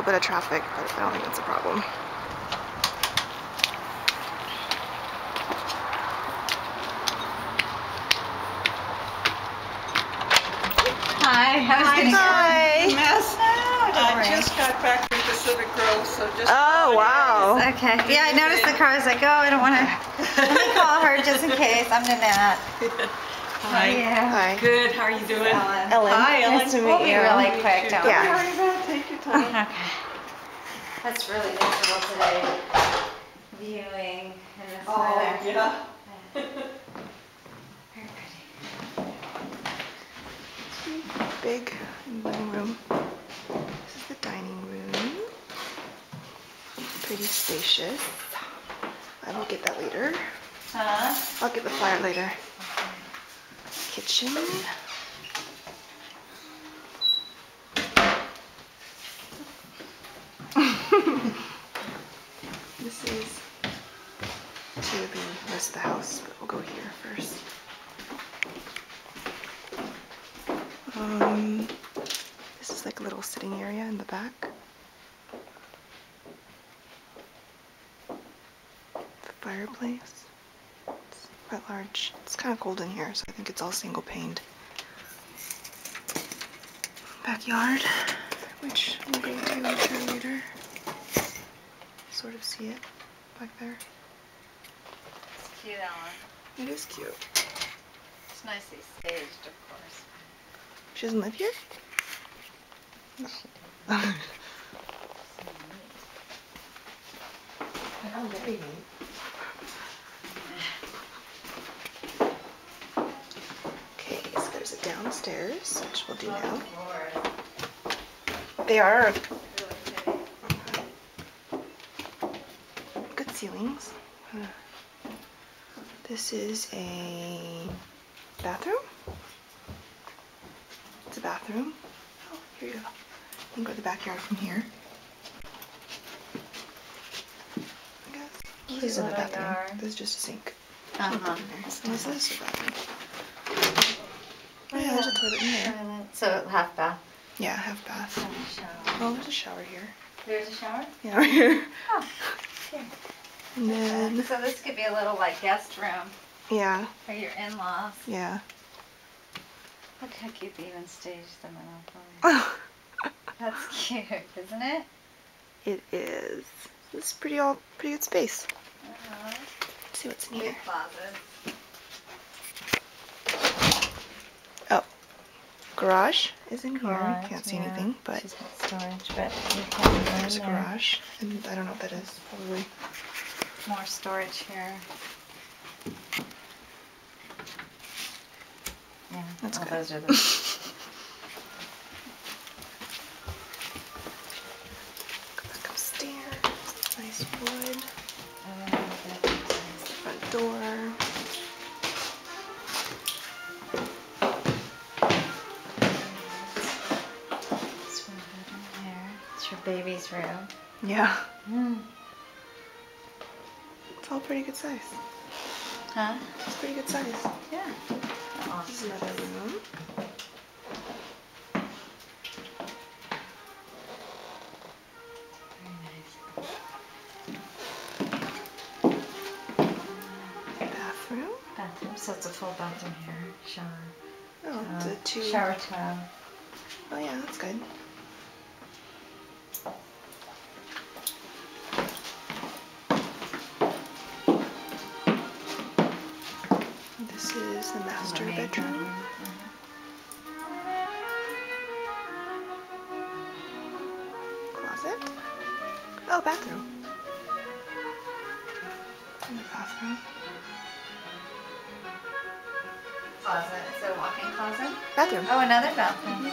bit of traffic, but I don't think it's a problem. Hi. Hi. Mess. Don't worry. I just got back from Pacific Grove, so just. Oh, wow. Okay. Yeah, I noticed the car. I was like, oh, I don't want to. Let me call her just in case. I'm Nanette. Hi. Yeah. Hi. Good. How are you doing? Ellen. Hi, Ellen. Nice to meet We'll be you. really quick, don't Yeah. Don't worry about it. Take your time. Okay. That's really miserable today. Viewing in this weather. Yeah. Very pretty. Big living room. This is the dining room. Pretty spacious. I will get that later. Huh? I'll get the flyer later. Kitchen. This is to the rest of the house, but we'll go here first. This is like a little sitting area in the back. The fireplace. It's quite large. It's kind of cold in here, so I think it's all single paned. Backyard, which we'll go to, I'm sure, later. Sort of see it back there. It's cute, Ellen. It is cute. It's nicely staged, of course. She doesn't live here? No. How very neat. Okay, so there's a downstairs, which we'll do now. They are good ceilings. This is a bathroom. It's a bathroom. Oh, here you go. You can go to the backyard from here. I guess. This isn't a little bathroom. yard. This is just a sink. Uh-huh. And this is a bathroom. Oh yeah, there's a toilet in there. So half bath. Yeah, half bath. And a shower. Oh, there's a shower here. There's a shower? Yeah, right here. Oh, okay. And then, So this could be a little like guest room yeah, for your in-laws. yeah. Look how cute they even staged the Monopoly. That's cute, isn't it? It is. This is pretty good space. Uh-huh. Let's see what's in Big here. closet. Oh, garage is in here. Garage, Can't see yeah. anything, but She's got storage, but you can go there's a in there. garage, and I don't know what that is. Probably. More storage here. Yeah, That's good. those are the Go back upstairs. Nice wood. bedrooms. Front door. This one bedroom here. It's your baby's room. Yeah, Mm. it's all pretty good size. Huh? It's pretty good size. Yeah. This is another room. Very nice. Bathroom. Bathroom. So it's a full bathroom here. Shower. Oh, the two. Shower tub. Oh yeah, that's good. This is the master Main bedroom. Closet. Oh, bathroom. In the bathroom. Closet. Is it a walk-in closet? Bathroom. Oh, another bathroom.